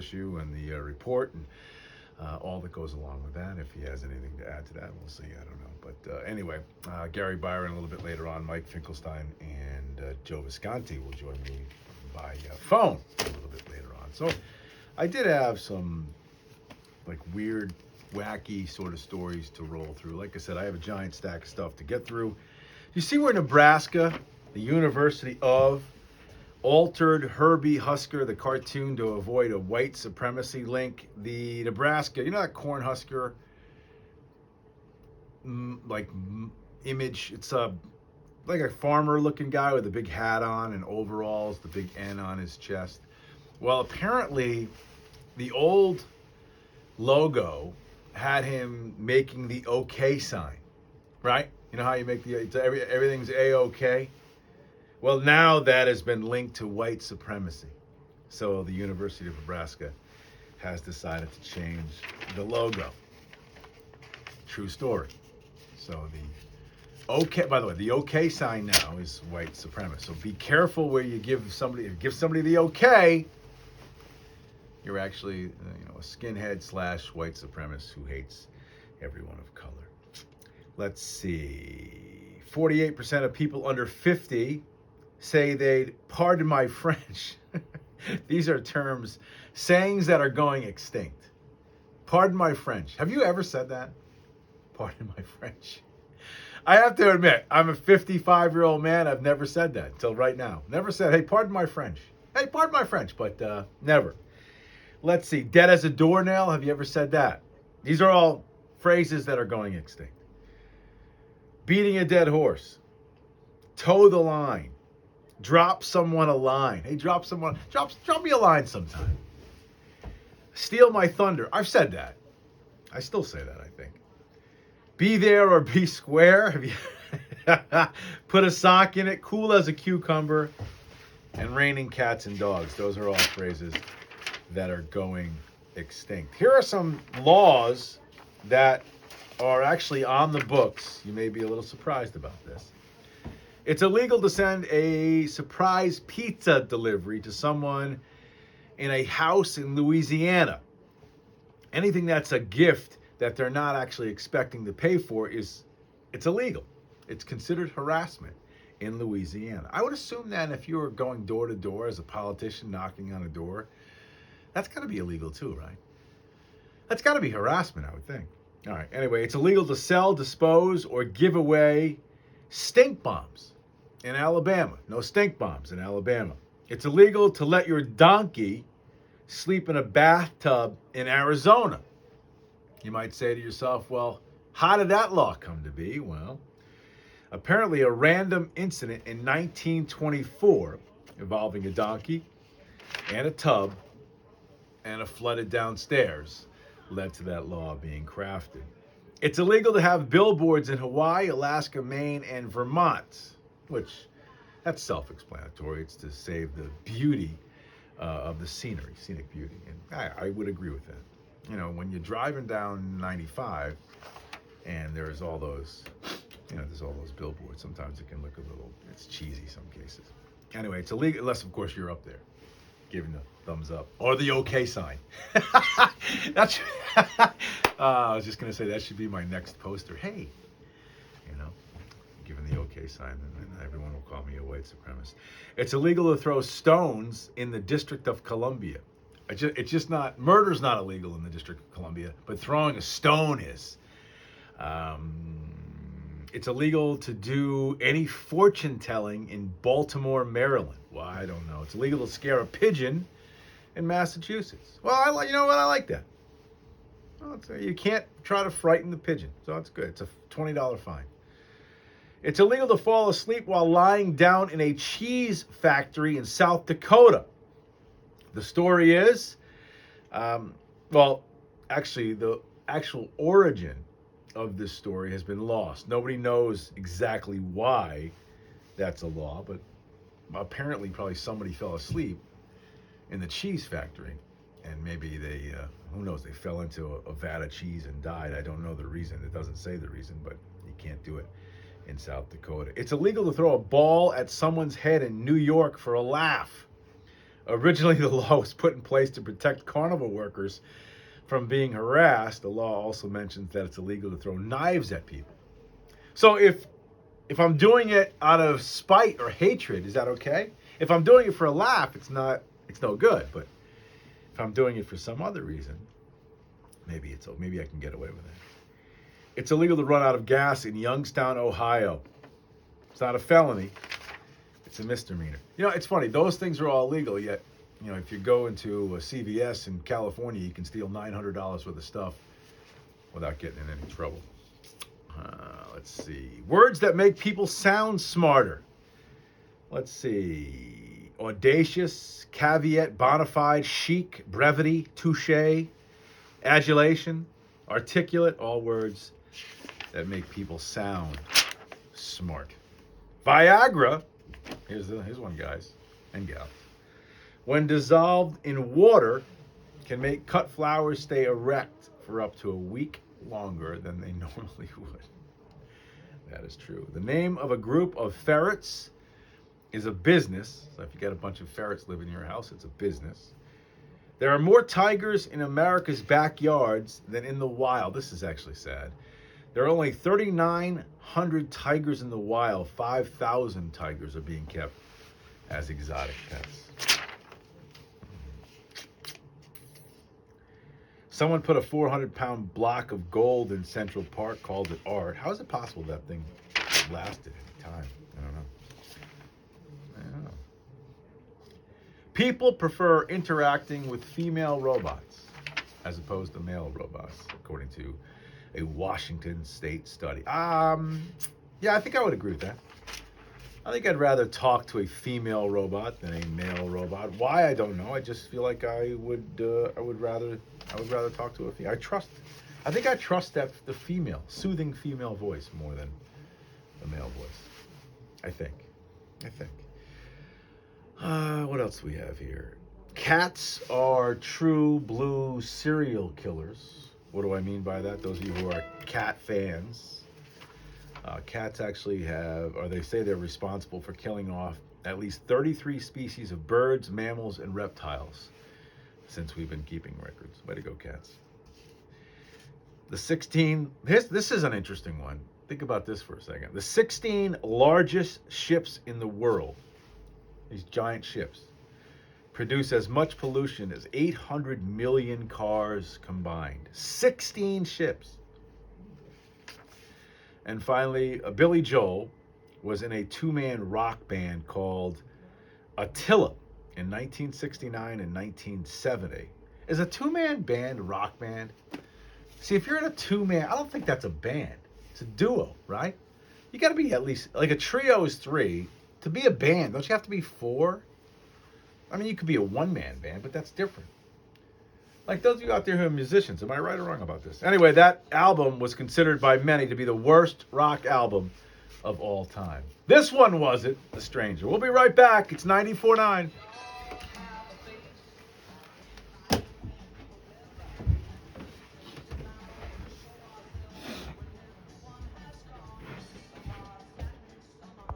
issue and the report and all that goes along with that. If he has anything to add to that, we'll see. I don't know. But anyway, Gary Byron a little bit later on, Mike Finkelstein and Joe Visconti will join me by phone a little bit later on. So I did have some like weird, wacky sort of stories to roll through. Like I said, I have a giant stack of stuff to get through. You see where Nebraska, the University of, altered Herbie Husker, the cartoon, to avoid a white supremacy link. The Nebraska, you know that Cornhusker image? It's like a farmer-looking guy with a big hat on and overalls, the big N on his chest. Well, apparently, the old logo had him making the OK sign, right? You know how you make everything's A-OK? Well, now that has been linked to white supremacy. So the University of Nebraska has decided to change the logo. True story. So the OK, by the way, the OK sign now is white supremacist. So be careful where you give somebody the OK. You're actually, a skinhead / white supremacist who hates everyone of color. Let's see. 48% of people under 50 say they'd, pardon my French. These are terms, sayings that are going extinct. Pardon my French. Have you ever said that? Pardon my French. I have to admit, I'm a 55-year-old man. I've never said that until right now. Never said, hey, pardon my French. Hey, pardon my French, but never. Let's see. Dead as a doornail. Have you ever said that? These are all phrases that are going extinct. Beating a dead horse. Toe the line. Drop someone a line. Hey, drop me a line sometime. Steal my thunder. I've said that. I still say that, I think. Be there or be square. Have you put a sock in it? Cool as a cucumber. And raining cats and dogs. Those are all phrases that are going extinct. Here are some laws that are actually on the books. You may be a little surprised about this. It's illegal to send a surprise pizza delivery to someone in a house in Louisiana. Anything that's a gift that they're not actually expecting to pay for it's illegal. It's considered harassment in Louisiana. I would assume that if you were going door to door as a politician knocking on a door, that's got to be illegal too, right? That's got to be harassment, I would think. All right, anyway, it's illegal to sell, dispose, or give away stink bombs in Alabama. No stink bombs in Alabama. It's illegal to let your donkey sleep in a bathtub in Arizona. You might say to yourself, well, how did that law come to be? Well, apparently a random incident in 1924 involving a donkey and a tub and a flooded downstairs led to that law being crafted. It's illegal to have billboards in Hawaii, Alaska, Maine, and Vermont, which that's self-explanatory. It's to save the beauty of the scenery, scenic beauty. And I would agree with that. When you're driving down 95 and there's all those, there's all those billboards, sometimes it can look it's cheesy some cases. Anyway, it's illegal, unless, of course, you're up there giving the thumbs up or the OK sign. That's, I was just going to say that should be my next poster. Hey, giving the OK sign, and everyone will call me a white supremacist. It's illegal to throw stones in the District of Columbia. It's just not, murder's not illegal in the District of Columbia, but throwing a stone is. It's illegal to do any fortune telling in Baltimore, Maryland. Well, I don't know. It's illegal to scare a pigeon in Massachusetts. Well, you know what? I like that. Well, you can't try to frighten the pigeon, so that's good. It's a $20 fine. It's illegal to fall asleep while lying down in a cheese factory in South Dakota. The story is, actually, the actual origin of this story has been lost. Nobody knows exactly why that's a law, but apparently probably somebody fell asleep in the cheese factory, and maybe they, who knows, they fell into a vat of cheese and died. I don't know the reason. It doesn't say the reason, but you can't do it in South Dakota. It's illegal to throw a ball at someone's head in New York for a laugh. Originally, the law was put in place to protect carnival workers from being harassed. The law also mentions that it's illegal to throw knives at people. So if I'm doing it out of spite or hatred, is that okay? If I'm doing it for a laugh, it's no good. But if I'm doing it for some other reason, maybe I can get away with it. It's illegal to run out of gas in Youngstown, Ohio. It's not a felony. It's a misdemeanor. You know, it's funny. Those things are all legal, yet, you know, if you go into a CVS in California, you can steal $900 worth of stuff without getting in any trouble. Let's see. Words that make people sound smarter. Let's see. Audacious, caveat, bona fide, chic, brevity, touche, adulation, articulate, all words that make people sound smart. Viagra, here's one, guys and gals. When dissolved in water, can make cut flowers stay erect for up to a week longer than they normally would. That is true. The name of a group of ferrets is a business. So if you got a bunch of ferrets living in your house, it's a business. There are more tigers in America's backyards than in the wild. This is actually sad. There are only 3,900 tigers in the wild. 5,000 tigers are being kept as exotic pets. Someone put a 400-pound block of gold in Central Park, called it art. How is it possible that thing lasted any time? I don't know. People prefer interacting with female robots as opposed to male robots, according to a Washington State study. Yeah, I think I would agree with that. I think I'd rather talk to a female robot than a male robot. Why, I don't know. I just feel like I would rather talk to a female. I think I trust the female, soothing female voice more than the male voice. I think. What else do we have here? Cats are true blue serial killers. What do I mean by that? Those of you who are cat fans. Cats actually they say they're responsible for killing off at least 33 species of birds, mammals, and reptiles since we've been keeping records. Way to go, cats. This is an interesting one. Think about this for a second. The 16 largest ships in the world, these giant ships, produce as much pollution as 800 million cars combined. 16 ships. And finally, Billy Joel was in a two-man rock band called Attila in 1969 and 1970. Is a two-man band a rock band? See, if you're in a two-man, I don't think that's a band. It's a duo, right? You got to be at least, like a trio is 3. To be a band, don't you have to be 4? I mean, you could be a one-man band, but that's different. Like those of you out there who are musicians, am I right or wrong about this? Anyway, that album was considered by many to be the worst rock album of all time. This one wasn't. The Stranger. We'll be right back. It's 94.9.